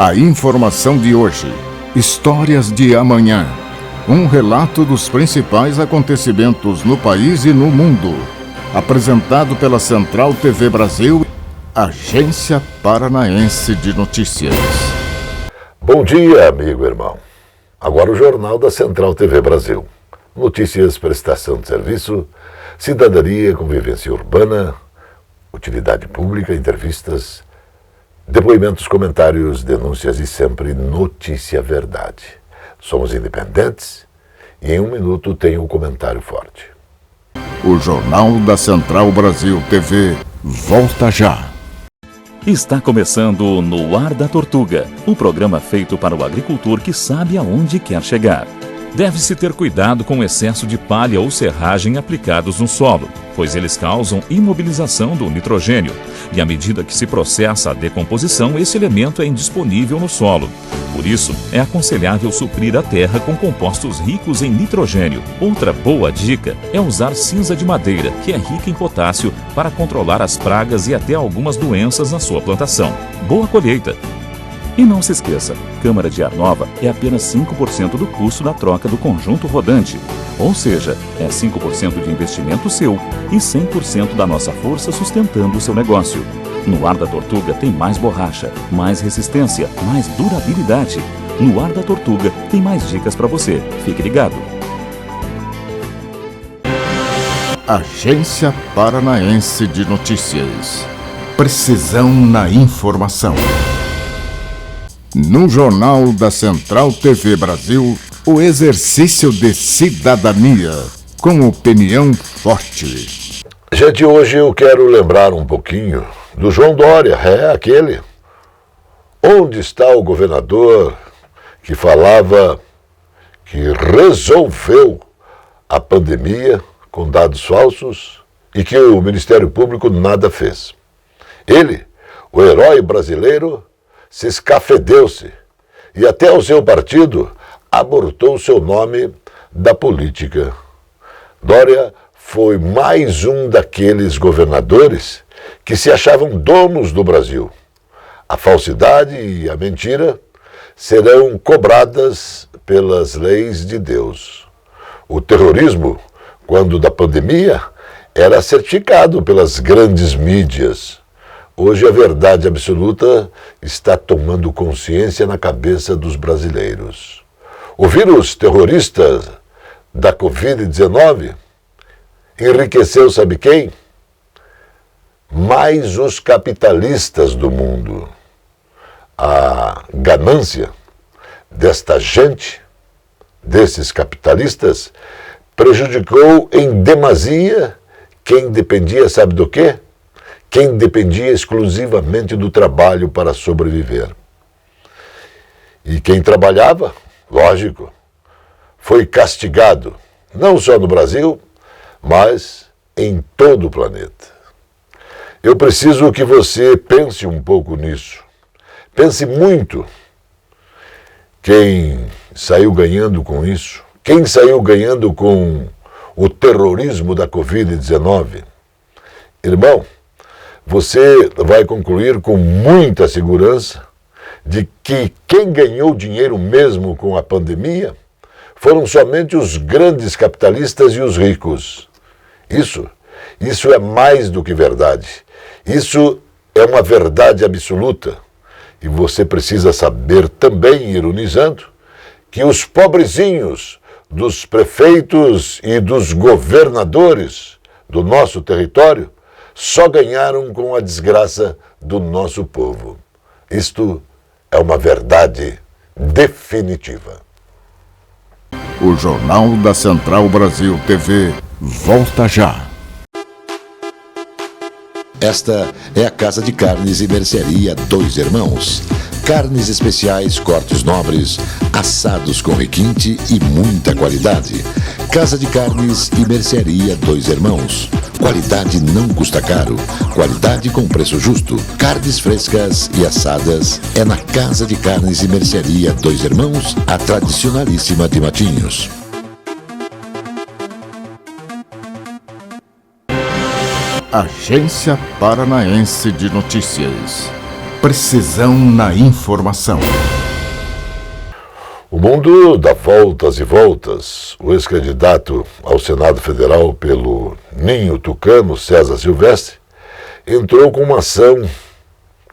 A informação de hoje, histórias de amanhã. Um relato dos principais acontecimentos no país e no mundo. Apresentado pela Central TV Brasil, Agência Paranaense de Notícias. Bom dia, amigo e irmão. Agora o Jornal da Central TV Brasil. Notícias, prestação de serviço, cidadania, convivência urbana, utilidade pública, entrevistas, depoimentos, comentários, denúncias e sempre notícia verdade. Somos independentes e em um minuto tem um comentário forte. O Jornal da Central Brasil TV volta já. Está começando No Ar da Tortuga, um programa feito para o agricultor que sabe aonde quer chegar. Deve-se ter cuidado com o excesso de palha ou serragem aplicados no solo, pois eles causam imobilização do nitrogênio. E à medida que se processa a decomposição, esse elemento é indisponível no solo. Por isso, é aconselhável suprir a terra com compostos ricos em nitrogênio. Outra boa dica é usar cinza de madeira, que é rica em potássio, para controlar as pragas e até algumas doenças na sua plantação. Boa colheita! E não se esqueça, câmara de ar nova é apenas 5% do custo da troca do conjunto rodante. Ou seja, é 5% de investimento seu e 100% da nossa força sustentando o seu negócio. No Ar da Tortuga tem mais borracha, mais resistência, mais durabilidade. No Ar da Tortuga tem mais dicas para você. Fique ligado. Agência Paranaense de Notícias. Precisão na informação. No Jornal da Central TV Brasil, o exercício de cidadania, com opinião forte. Gente, hoje eu quero lembrar um pouquinho do João Dória, aquele. Onde está o governador que falava que resolveu a pandemia com dados falsos e que o Ministério Público nada fez? Ele, o herói brasileiro, se escafedeu-se e até o seu partido abortou seu nome da política. Dória foi mais um daqueles governadores que se achavam donos do Brasil. A falsidade e a mentira serão cobradas pelas leis de Deus. O terrorismo, quando da pandemia, era certificado pelas grandes mídias. Hoje a verdade absoluta está tomando consciência na cabeça dos brasileiros. O vírus terrorista da Covid-19 enriqueceu, sabe quem? Mais os capitalistas do mundo. A ganância desta gente, desses capitalistas, prejudicou em demasia quem dependia, sabe do quê? Quem dependia exclusivamente do trabalho para sobreviver. E quem trabalhava, lógico, foi castigado, não só no Brasil, mas em todo o planeta. Eu preciso que você pense um pouco nisso. Pense muito. Quem saiu ganhando com isso? Quem saiu ganhando com o terrorismo da Covid-19? Irmão, você vai concluir com muita segurança de que quem ganhou dinheiro mesmo com a pandemia foram somente os grandes capitalistas e os ricos. Isso é mais do que verdade. Isso é uma verdade absoluta. E você precisa saber também, ironizando, que os pobrezinhos dos prefeitos e dos governadores do nosso território só ganharam com a desgraça do nosso povo. Isto é uma verdade definitiva. O Jornal da Central Brasil TV volta já. Esta é a Casa de Carnes e Mercearia Dois Irmãos. Carnes especiais, cortes nobres, assados com requinte e muita qualidade. Casa de Carnes e Mercearia Dois Irmãos. Qualidade não custa caro. Qualidade com preço justo. Carnes frescas e assadas é na Casa de Carnes e Mercearia Dois Irmãos, a tradicionalíssima de Matinhos. Agência Paranaense de Notícias. precisão na informação. O mundo dá voltas e voltas. O ex-candidato ao Senado Federal pelo Ninho Tucano, César Silvestre, entrou com uma ação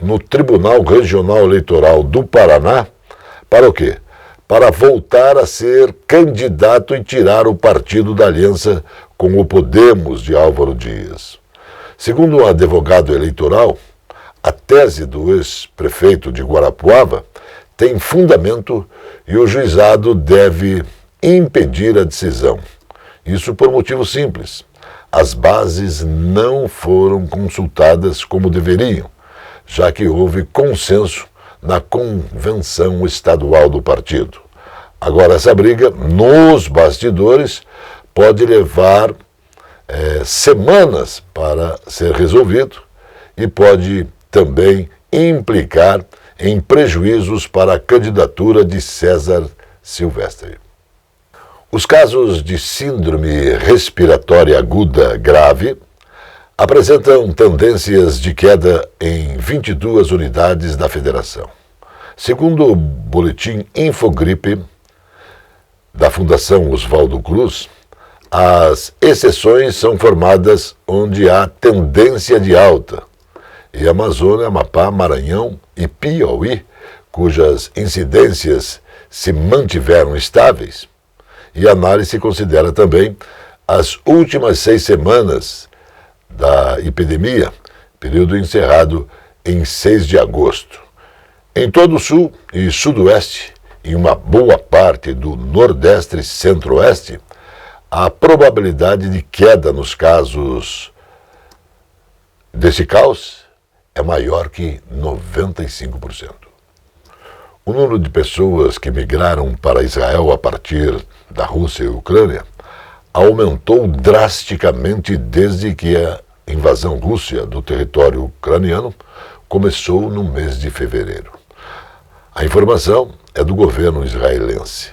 no Tribunal Regional Eleitoral do Paraná para o quê? Para voltar a ser candidato e tirar o partido da aliança com o Podemos de Álvaro Dias. Segundo o advogado eleitoral, a tese do ex-prefeito de Guarapuava tem fundamento e o juizado deve impedir a decisão. Isso por motivo simples. As bases não foram consultadas como deveriam, já que houve consenso na convenção estadual do partido. Agora, essa briga nos bastidores pode levar semanas para ser resolvido e pode também implicar em prejuízos para a candidatura de César Silvestre. Os casos de síndrome respiratória aguda grave apresentam tendências de queda em 22 unidades da federação. Segundo o boletim Infogripe da Fundação Oswaldo Cruz, as exceções são formadas onde há tendência de alta, e Amazônia, Amapá, Maranhão e Piauí, cujas incidências se mantiveram estáveis, e a análise considera também as últimas 6 semanas da epidemia, período encerrado em 6 de agosto. Em todo o sul e sudoeste, e uma boa parte do nordeste e centro-oeste, a probabilidade de queda nos casos desse caos é maior que 95%. O número de pessoas que migraram para Israel a partir da Rússia e Ucrânia aumentou drasticamente desde que a invasão russa do território ucraniano começou no mês de fevereiro. A informação é do governo israelense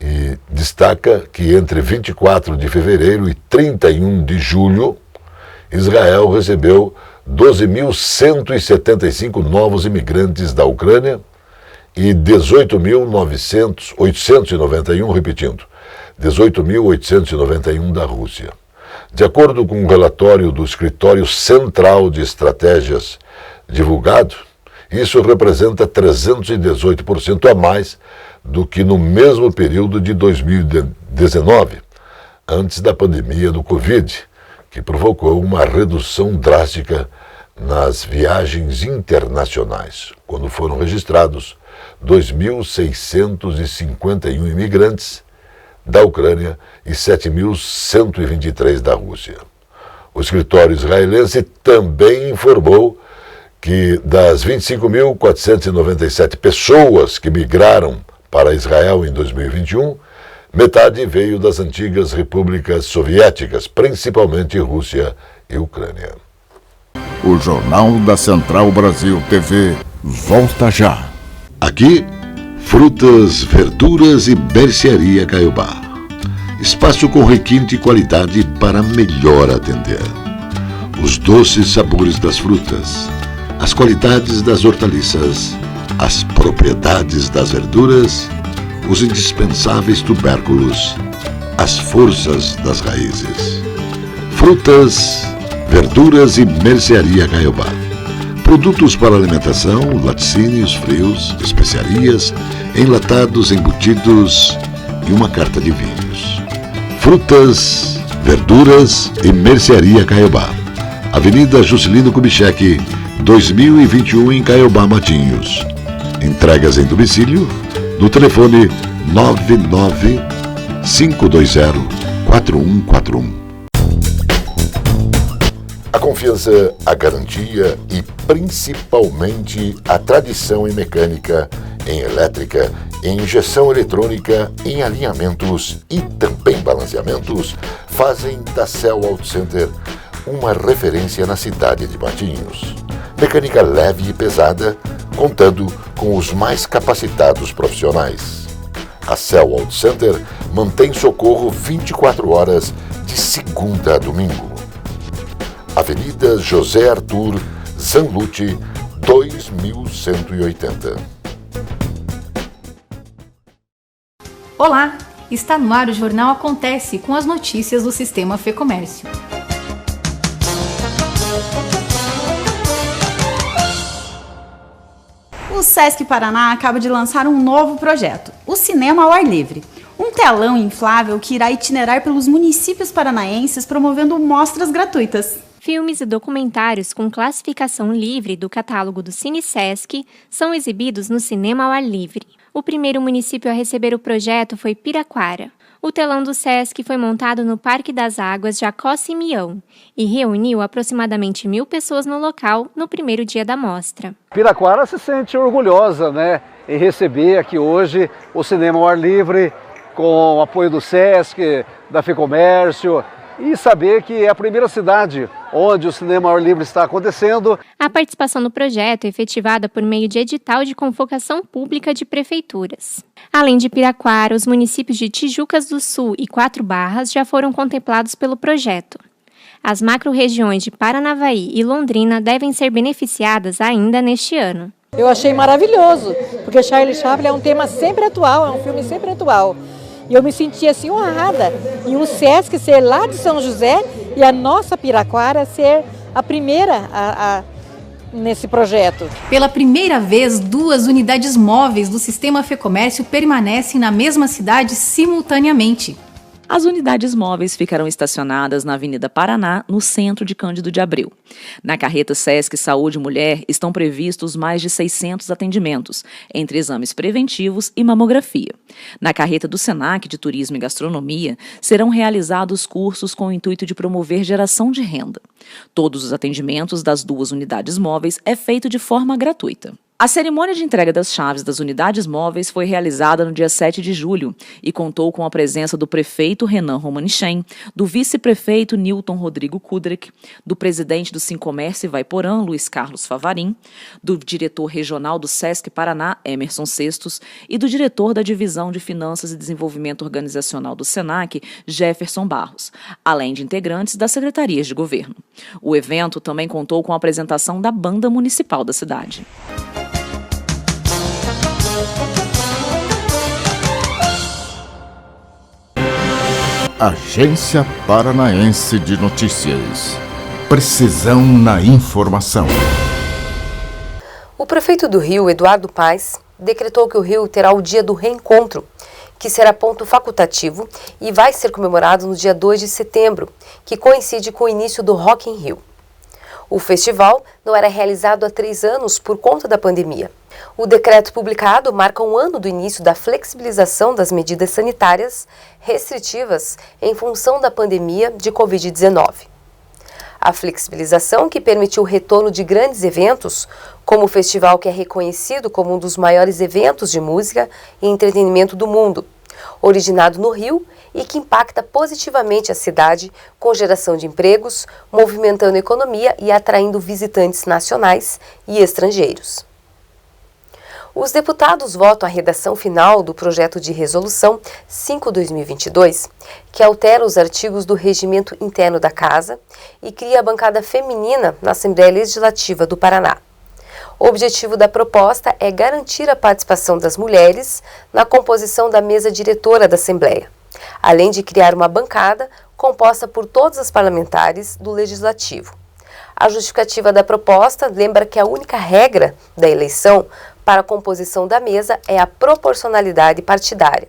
e destaca que entre 24 de fevereiro e 31 de julho, Israel recebeu 12.175 novos imigrantes da Ucrânia e 18.891, repetindo, 18.891 da Rússia. De acordo com um relatório do Escritório Central de Estratégias divulgado, isso representa 318% a mais do que no mesmo período de 2019, antes da pandemia do Covid, que provocou uma redução drástica nas viagens internacionais, quando foram registrados 2.651 imigrantes da Ucrânia e 7.123 da Rússia. O escritório israelense também informou que das 25.497 pessoas que migraram para Israel em 2021, metade veio das antigas repúblicas soviéticas, principalmente Rússia e Ucrânia. O Jornal da Central Brasil TV volta já. Aqui, frutas, verduras e mercearia Caiobá. Espaço com requinte e qualidade para melhor atender. Os doces sabores das frutas, as qualidades das hortaliças, as propriedades das verduras, os indispensáveis tubérculos, as forças das raízes. Frutas, verduras e mercearia Caiobá. Produtos para alimentação, laticínios, frios, especiarias, enlatados, embutidos e uma carta de vinhos. Frutas, verduras e mercearia Caiobá. Avenida Juscelino Kubitschek, 2021 em Caiobá, Matinhos. Entregas em domicílio no telefone 99520-4141. A confiança, a garantia e principalmente a tradição em mecânica, em elétrica, em injeção eletrônica, em alinhamentos e também balanceamentos fazem da Cell Auto Center uma referência na cidade de Matinhos. Mecânica leve e pesada, contando com os mais capacitados profissionais. A Cell Auto Center mantém socorro 24 horas de segunda a domingo. Avenida José Arthur Zanlucci, 2180. Olá! Está no ar o Jornal Acontece com as notícias do Sistema Fecomércio. O Sesc Paraná acaba de lançar um novo projeto, o Cinema ao Ar Livre. Um telão inflável que irá itinerar pelos municípios paranaenses promovendo mostras gratuitas. Filmes e documentários com classificação livre do catálogo do Cine Sesc são exibidos no Cinema ao Ar Livre. O primeiro município a receber o projeto foi Piraquara. O telão do Sesc foi montado no Parque das Águas Jacó Simeão e reuniu aproximadamente 1.000 pessoas no local no primeiro dia da mostra. Piraquara se sente orgulhosa, em receber aqui hoje o Cinema ao Ar Livre, com o apoio do Sesc, da Fecomércio, e saber que é a primeira cidade onde o Cinema ao Ar Livre está acontecendo. A participação no projeto é efetivada por meio de edital de convocação pública de prefeituras. Além de Piraquara, os municípios de Tijucas do Sul e Quatro Barras já foram contemplados pelo projeto. As macro-regiões de Paranavaí e Londrina devem ser beneficiadas ainda neste ano. Eu achei maravilhoso, porque Charlie Chaplin é um tema sempre atual, é um filme sempre atual. E eu me senti assim honrada em um Sesc ser lá de São José e a nossa Piraquara ser a primeira nesse projeto. Pela primeira vez, 2 unidades móveis do Sistema Fecomércio permanecem na mesma cidade simultaneamente. As unidades móveis ficarão estacionadas na Avenida Paraná, no centro de Cândido de Abreu. Na carreta Sesc Saúde Mulher estão previstos mais de 600 atendimentos, entre exames preventivos e mamografia. Na carreta do Senac de Turismo e Gastronomia serão realizados cursos com o intuito de promover geração de renda. Todos os atendimentos das 2 unidades móveis é feito de forma gratuita. A cerimônia de entrega das chaves das unidades móveis foi realizada no dia 7 de julho e contou com a presença do prefeito Renan Romanichen, do vice-prefeito Nilton Rodrigo Kudrek, do presidente do Sincomércio Ivaiporã, Luiz Carlos Favarim, do diretor regional do Sesc Paraná, Emerson Cestos, e do diretor da Divisão de Finanças e Desenvolvimento Organizacional do Senac, Jefferson Barros, além de integrantes das secretarias de governo. O evento também contou com a apresentação da Banda Municipal da cidade. Agência Paranaense de Notícias. Precisão na informação. O prefeito do Rio, Eduardo Paes, decretou que o Rio terá o Dia do Reencontro, que será ponto facultativo e vai ser comemorado no dia 2 de setembro, que coincide com o início do Rock in Rio. O festival não era realizado há 3 anos por conta da pandemia. O decreto publicado marca um ano do início da flexibilização das medidas sanitárias restritivas em função da pandemia de Covid-19. A flexibilização que permitiu o retorno de grandes eventos, como o festival que é reconhecido como um dos maiores eventos de música e entretenimento do mundo, originado no Rio e que impacta positivamente a cidade com geração de empregos, movimentando a economia e atraindo visitantes nacionais e estrangeiros. Os deputados votam a redação final do projeto de resolução 5/2022, que altera os artigos do regimento interno da Casa e cria a bancada feminina na Assembleia Legislativa do Paraná. O objetivo da proposta é garantir a participação das mulheres na composição da mesa diretora da Assembleia, além de criar uma bancada composta por todas as parlamentares do Legislativo. A justificativa da proposta lembra que a única regra da eleição para a composição da mesa é a proporcionalidade partidária.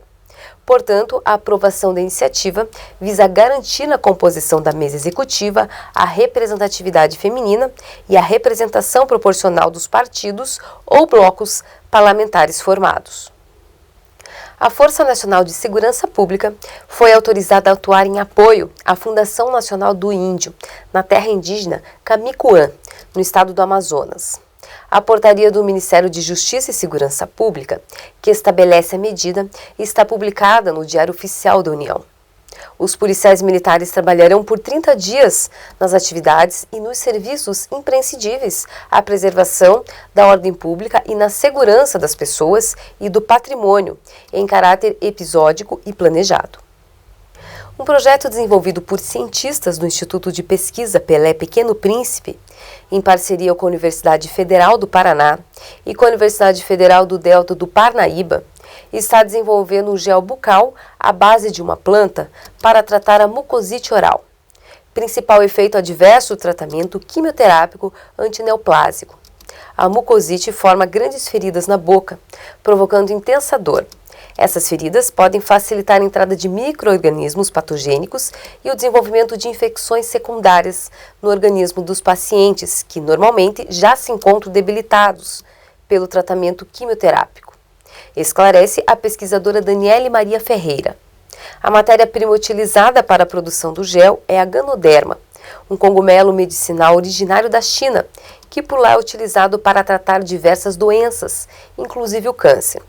Portanto, a aprovação da iniciativa visa garantir na composição da mesa executiva a representatividade feminina e a representação proporcional dos partidos ou blocos parlamentares formados. A Força Nacional de Segurança Pública foi autorizada a atuar em apoio à Fundação Nacional do Índio, na terra indígena Camicuã, no estado do Amazonas. A portaria do Ministério de Justiça e Segurança Pública, que estabelece a medida, está publicada no Diário Oficial da União. Os policiais militares trabalharão por 30 dias nas atividades e nos serviços imprescindíveis à preservação da ordem pública e na segurança das pessoas e do patrimônio, em caráter episódico e planejado. Um projeto desenvolvido por cientistas do Instituto de Pesquisa Pelé Pequeno Príncipe, em parceria com a Universidade Federal do Paraná e com a Universidade Federal do Delta do Parnaíba, está desenvolvendo um gel bucal à base de uma planta para tratar a mucosite oral. Principal efeito adverso do tratamento quimioterápico antineoplásico. A mucosite forma grandes feridas na boca, provocando intensa dor. Essas feridas podem facilitar a entrada de micro-organismos patogênicos e o desenvolvimento de infecções secundárias no organismo dos pacientes, que normalmente já se encontram debilitados pelo tratamento quimioterápico. Esclarece a pesquisadora Daniele Maria Ferreira. A matéria-prima utilizada para a produção do gel é a Ganoderma, um cogumelo medicinal originário da China, que por lá é utilizado para tratar diversas doenças, inclusive o câncer.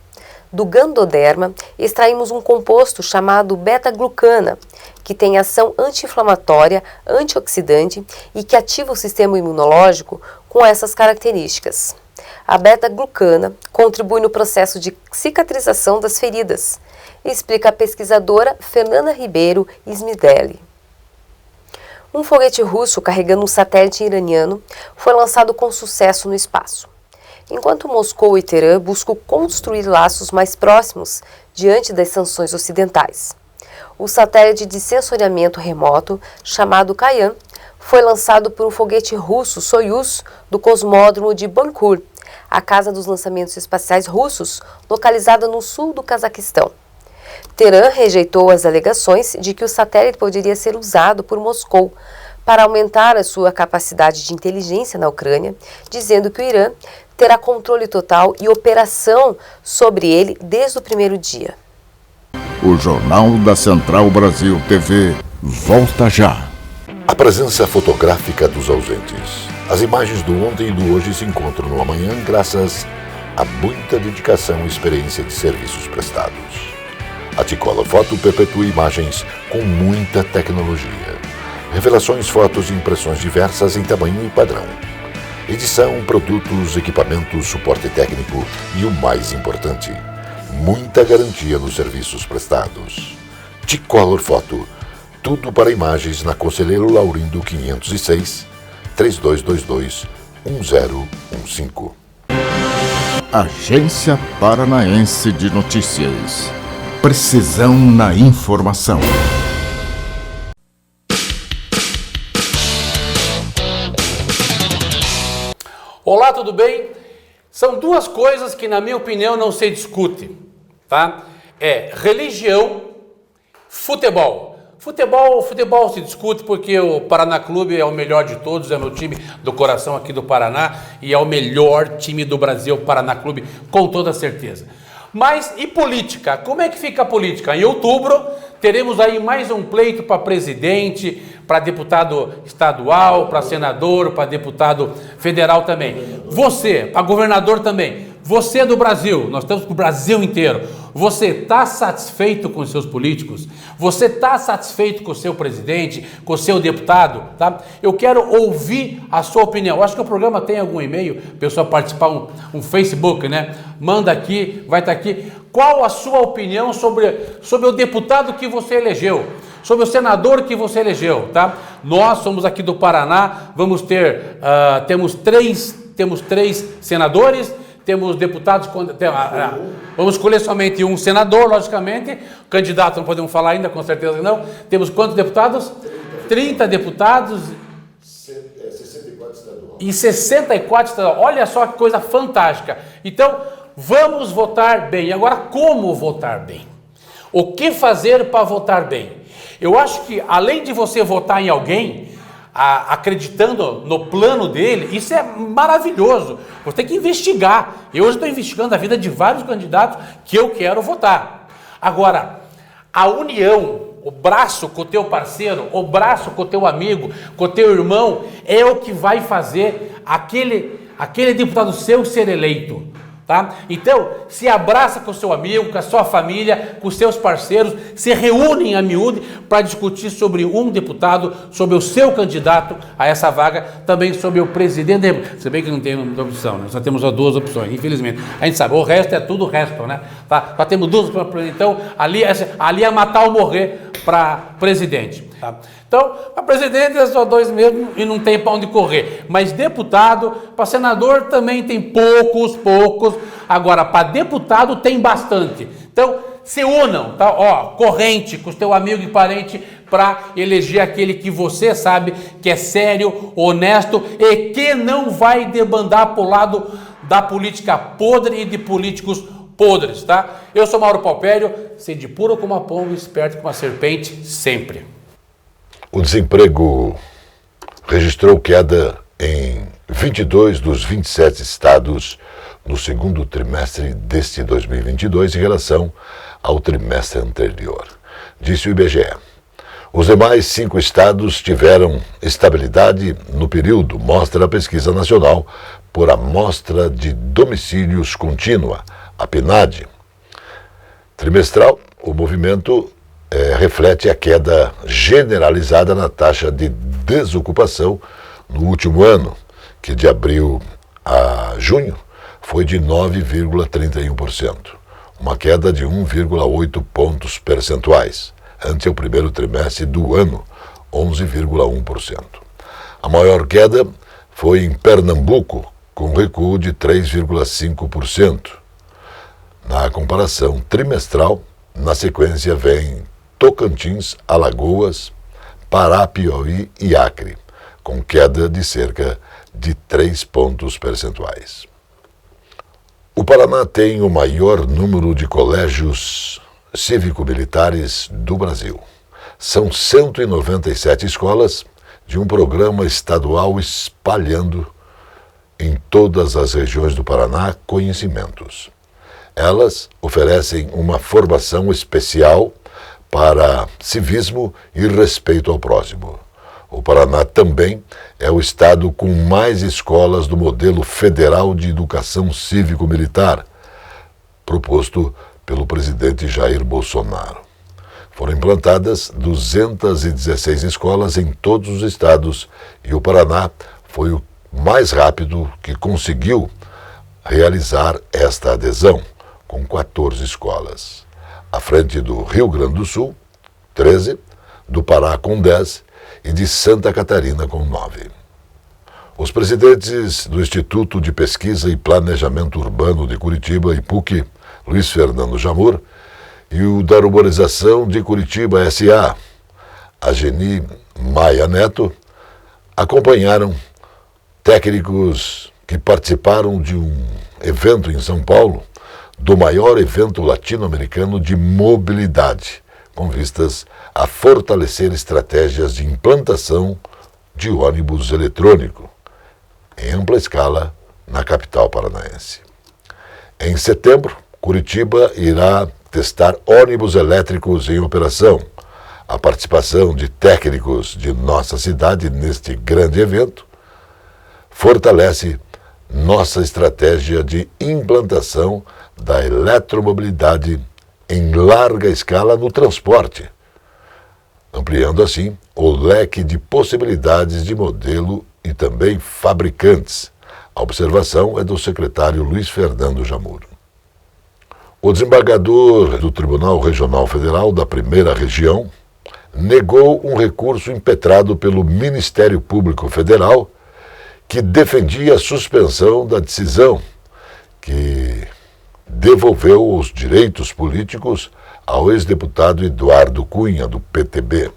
Do Ganoderma, extraímos um composto chamado beta-glucana, que tem ação anti-inflamatória, antioxidante e que ativa o sistema imunológico com essas características. A beta-glucana contribui no processo de cicatrização das feridas, explica a pesquisadora Fernanda Ribeiro Smidelli. Um foguete russo carregando um satélite iraniano foi lançado com sucesso no espaço. Enquanto Moscou e Teherã buscam construir laços mais próximos diante das sanções ocidentais. O satélite de sensoriamento remoto, chamado Kayan, foi lançado por um foguete russo Soyuz do cosmódromo de Baikonur, a casa dos lançamentos espaciais russos, localizada no sul do Cazaquistão. Teherã rejeitou as alegações de que o satélite poderia ser usado por Moscou para aumentar a sua capacidade de inteligência na Ucrânia, dizendo que o Irã terá controle total e operação sobre ele desde o primeiro dia. O Jornal da Central Brasil TV volta já. A presença fotográfica dos ausentes. As imagens do ontem e do hoje se encontram no amanhã graças a muita dedicação e experiência de serviços prestados. A T-Color Foto perpetua imagens com muita tecnologia. Revelações, fotos e impressões diversas em tamanho e padrão. Edição, produtos, equipamentos, suporte técnico e o mais importante, muita garantia nos serviços prestados. T-Color Foto, tudo para imagens na Conselheiro Laurindo 506, 3222-1015. Agência Paranaense de Notícias. Precisão na informação. Olá, tudo bem? São duas coisas que, na minha opinião, não se discute, tá? É religião, futebol. Futebol se discute porque o Paraná Clube é o melhor de todos, é meu time do coração aqui do Paraná e é o melhor time do Brasil, o Paraná Clube, com toda certeza. Mas e política? Como é que fica a política? Em outubro teremos aí mais um pleito para presidente, para deputado estadual, para senador, para deputado federal também. Você, para governador também. Você é do Brasil, nós estamos para o Brasil inteiro. Você está satisfeito com os seus políticos? Você está satisfeito com o seu presidente, com o seu deputado? Tá? Eu quero ouvir a sua opinião. Eu acho que o programa tem algum e-mail, pessoal participar, um Facebook, né? Manda aqui, vai estar aqui. Qual a sua opinião sobre o deputado que você elegeu? Sobre o senador que você elegeu, tá? Nós somos aqui do Paraná, vamos ter, temos três senadores, temos deputados, vamos escolher somente um senador, logicamente, candidato não podemos falar ainda, com certeza que não. Temos quantos deputados? 30 deputados. 64 estaduais. E 64 estaduais. Olha só que coisa fantástica. Então, vamos votar bem. Agora, como votar bem? O que fazer para votar bem? Eu acho que, além de você votar em alguém, acreditando no plano dele, isso é maravilhoso. Você tem que investigar. Eu hoje estou investigando a vida de vários candidatos que eu quero votar. Agora, a união, o braço com o teu parceiro, o braço com o teu amigo, com o teu irmão, é o que vai fazer aquele deputado seu ser eleito. Tá? Então, se abraça com o seu amigo, com a sua família, com os seus parceiros, se reúnem a miúde para discutir sobre um deputado, sobre o seu candidato a essa vaga, também sobre o presidente. Se bem que não tem uma opção, né? Só temos duas opções, infelizmente. A gente sabe, o resto é tudo resto, né? Tá? Só temos duas opções. Então, ali é matar ou morrer para presidente. Tá? Então, a presidente é só 2 mesmo e não tem para onde correr. Mas deputado, para senador também tem poucos. Agora, para deputado tem bastante. Então, se unam, tá? Corrente com o teu amigo e parente para eleger aquele que você sabe que é sério, honesto e que não vai debandar para o lado da política podre e de políticos podres, tá? Eu sou Mauro Palpério, sei de puro como a pomba, esperto como a serpente, sempre. O desemprego registrou queda em 22 dos 27 estados no segundo trimestre deste 2022 em relação ao trimestre anterior, disse o IBGE. Os demais 5 estados tiveram estabilidade no período, mostra a pesquisa nacional por amostra de domicílios contínua, a PNAD. Trimestral, o movimento reflete a queda generalizada na taxa de desocupação no último ano, que de abril a junho foi de 9,31%, uma queda de 1,8 pontos percentuais, ante o primeiro trimestre do ano, 11,1%. A maior queda foi em Pernambuco, com recuo de 3,5%. Na comparação trimestral, na sequência vem Tocantins, Alagoas, Pará, Piauí e Acre, com queda de cerca de 3 pontos percentuais. O Paraná tem o maior número de colégios cívico-militares do Brasil. São 197 escolas de um programa estadual espalhando em todas as regiões do Paraná conhecimentos. Elas oferecem uma formação especial para civismo e respeito ao próximo. O Paraná também é o estado com mais escolas do modelo federal de educação cívico-militar, proposto pelo presidente Jair Bolsonaro. Foram implantadas 216 escolas em todos os estados e o Paraná foi o mais rápido que conseguiu realizar esta adesão, com 14 escolas. À frente do Rio Grande do Sul, 13, do Pará com 10 e de Santa Catarina com 9. Os presidentes do Instituto de Pesquisa e Planejamento Urbano de Curitiba, IPUC, Luiz Fernando Jamur, e o da Urbanização de Curitiba, S.A., Ageni Maia Neto, acompanharam técnicos que participaram de um evento em São Paulo, do maior evento latino-americano de mobilidade, com vistas a fortalecer estratégias de implantação de ônibus eletrônico, em ampla escala, na capital paranaense. Em setembro, Curitiba irá testar ônibus elétricos em operação. A participação de técnicos de nossa cidade neste grande evento fortalece nossa estratégia de implantação da eletromobilidade em larga escala no transporte, ampliando assim o leque de possibilidades de modelo e também fabricantes. A observação é do secretário Luiz Fernando Jamur. O desembargador do Tribunal Regional Federal da Primeira Região negou um recurso impetrado pelo Ministério Público Federal que defendia a suspensão da decisão que devolveu os direitos políticos ao ex-deputado Eduardo Cunha, do PTB.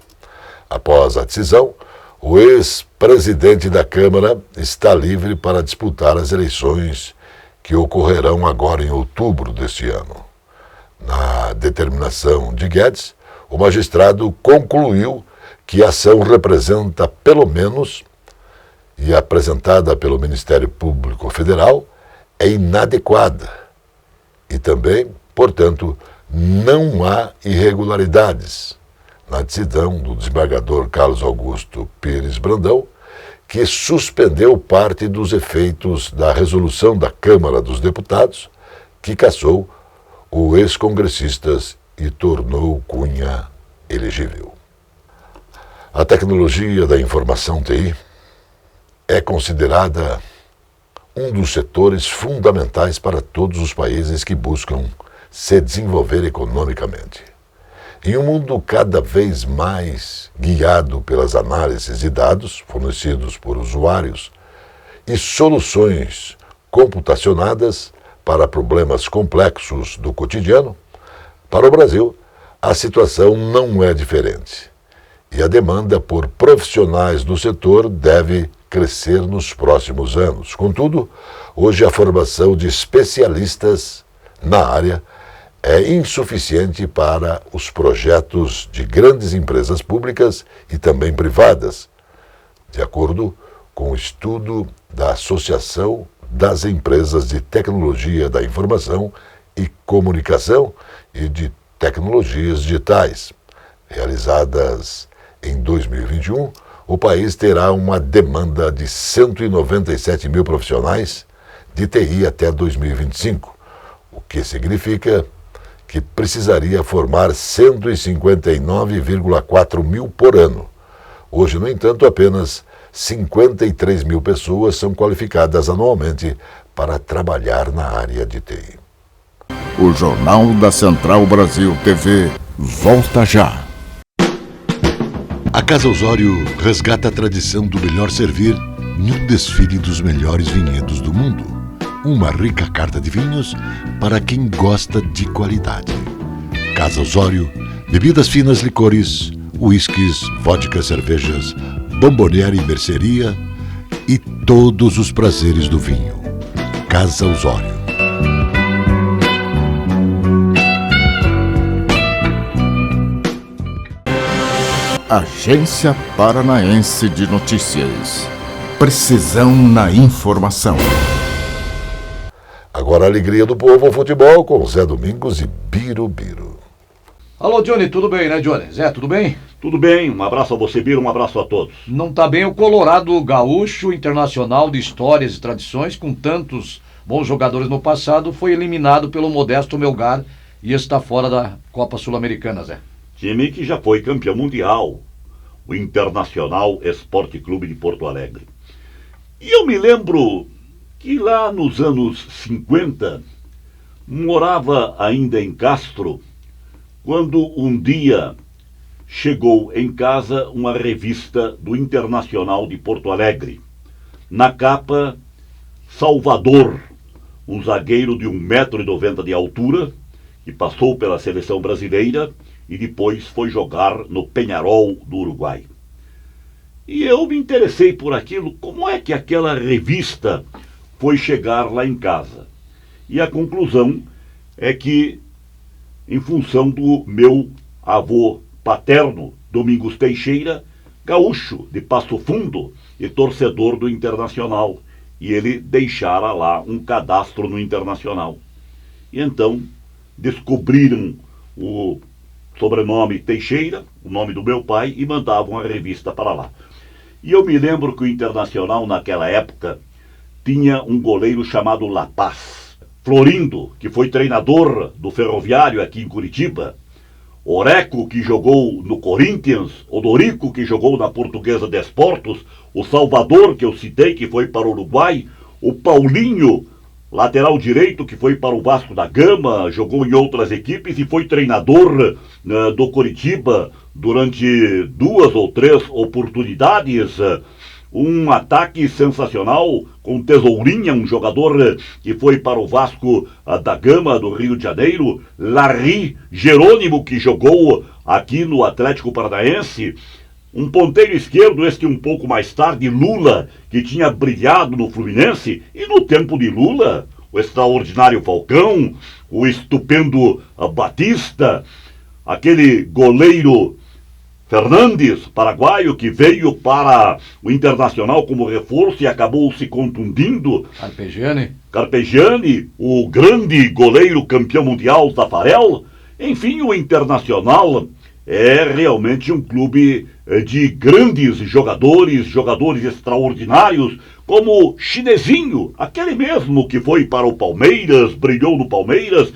Após a decisão, o ex-presidente da Câmara está livre para disputar as eleições que ocorrerão agora em outubro deste ano. Na determinação de Guedes, o magistrado concluiu que a ação representa pelo menos, e apresentada pelo Ministério Público Federal, é inadequada e também, portanto, não há irregularidades na decisão do desembargador Carlos Augusto Pires Brandão, que suspendeu parte dos efeitos da resolução da Câmara dos Deputados, que cassou o ex-congressista e tornou Cunha elegível. A tecnologia da informação TI é considerada um dos setores fundamentais para todos os países que buscam se desenvolver economicamente. Em um mundo cada vez mais guiado pelas análises de dados fornecidos por usuários e soluções computacionadas para problemas complexos do cotidiano, para o Brasil, a situação não é diferente. E a demanda por profissionais do setor deve crescer nos próximos anos. Contudo, hoje a formação de especialistas na área é insuficiente para os projetos de grandes empresas públicas e também privadas, de acordo com o estudo da Associação das Empresas de Tecnologia da Informação e Comunicação e de Tecnologias Digitais, realizadas em 2021, o país terá uma demanda de 197 mil profissionais de TI até 2025, o que significa que precisaria formar 159,4 mil por ano. Hoje, no entanto, apenas 53 mil pessoas são qualificadas anualmente para trabalhar na área de TI. O Jornal da Central Brasil TV volta já. A Casa Osório resgata a tradição do melhor servir em um desfile dos melhores vinhedos do mundo. Uma rica carta de vinhos para quem gosta de qualidade. Casa Osório, bebidas finas, licores, uísques, vodka, cervejas, bomboniere e mercearia e todos os prazeres do vinho. Casa Osório. Agência Paranaense de Notícias. Precisão na informação. Agora a alegria do povo ao futebol com Zé Domingos e Birubiru. Alô, Johnny, tudo bem, né, Johnny? Zé, tudo bem? Tudo bem, um abraço a você, Biro, um abraço a todos. Não tá bem o Colorado Gaúcho, internacional de histórias e tradições, com tantos bons jogadores no passado, foi eliminado pelo modesto Melgar e está fora da Copa Sul-Americana, Zé. Time que já foi campeão mundial, o Internacional Esporte Clube de Porto Alegre. E eu me lembro que lá nos anos 50, morava ainda em Castro, quando um dia chegou em casa uma revista do Internacional de Porto Alegre. Na capa, Salvador, um zagueiro de 1,90 m de altura, que passou pela seleção brasileira e depois foi jogar no Peñarol do Uruguai. E eu me interessei por aquilo, como é que aquela revista foi chegar lá em casa. E a conclusão é que, em função do meu avô paterno, Domingos Teixeira, gaúcho de Passo Fundo e torcedor do Internacional, e ele deixara lá um cadastro no Internacional. E então descobriram o sobrenome Teixeira, o nome do meu pai, e mandavam a revista para lá. E eu me lembro que o Internacional, naquela época, tinha um goleiro chamado La Paz. Florindo, que foi treinador do Ferroviário aqui em Curitiba. Oreco, que jogou no Corinthians. Odorico, que jogou na Portuguesa Desportos. O Salvador, que eu citei, que foi para o Uruguai. O Paulinho, lateral direito, que foi para o Vasco da Gama, jogou em outras equipes e foi treinador do Coritiba durante 2 ou 3 oportunidades. Um ataque sensacional com Tesourinha, um jogador que foi para o Vasco da Gama do Rio de Janeiro. Larry Jerônimo, que jogou aqui no Atlético Paranaense. Um ponteiro esquerdo, este um pouco mais tarde, Lula, que tinha brilhado no Fluminense. E no tempo de Lula, o extraordinário Falcão, o estupendo Batista, aquele goleiro Fernandes, paraguaio, que veio para o Internacional como reforço e acabou se contundindo. Carpegiani, o grande goleiro campeão mundial, Tafarel. Enfim, o Internacional é realmente um clube de grandes jogadores, jogadores extraordinários, como Chinesinho, aquele mesmo que foi para o Palmeiras, brilhou no Palmeiras,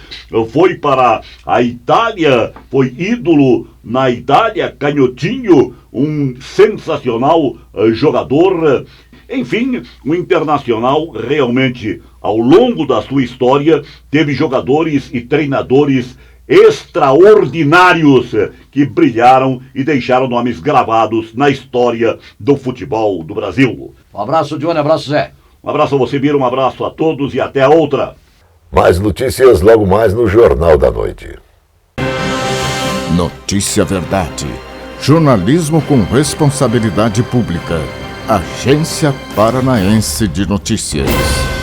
foi para a Itália, foi ídolo na Itália, Canhotinho, um sensacional jogador. Enfim, o Internacional realmente, ao longo da sua história, teve jogadores e treinadores extraordinários que brilharam e deixaram nomes gravados na história do futebol do Brasil. Um abraço, Johnny, um abraço, Zé. Um abraço a você, Bira, um abraço a todos e até a outra. Mais notícias logo mais no Jornal da Noite. Notícia Verdade. Jornalismo com responsabilidade pública. Agência Paranaense de Notícias.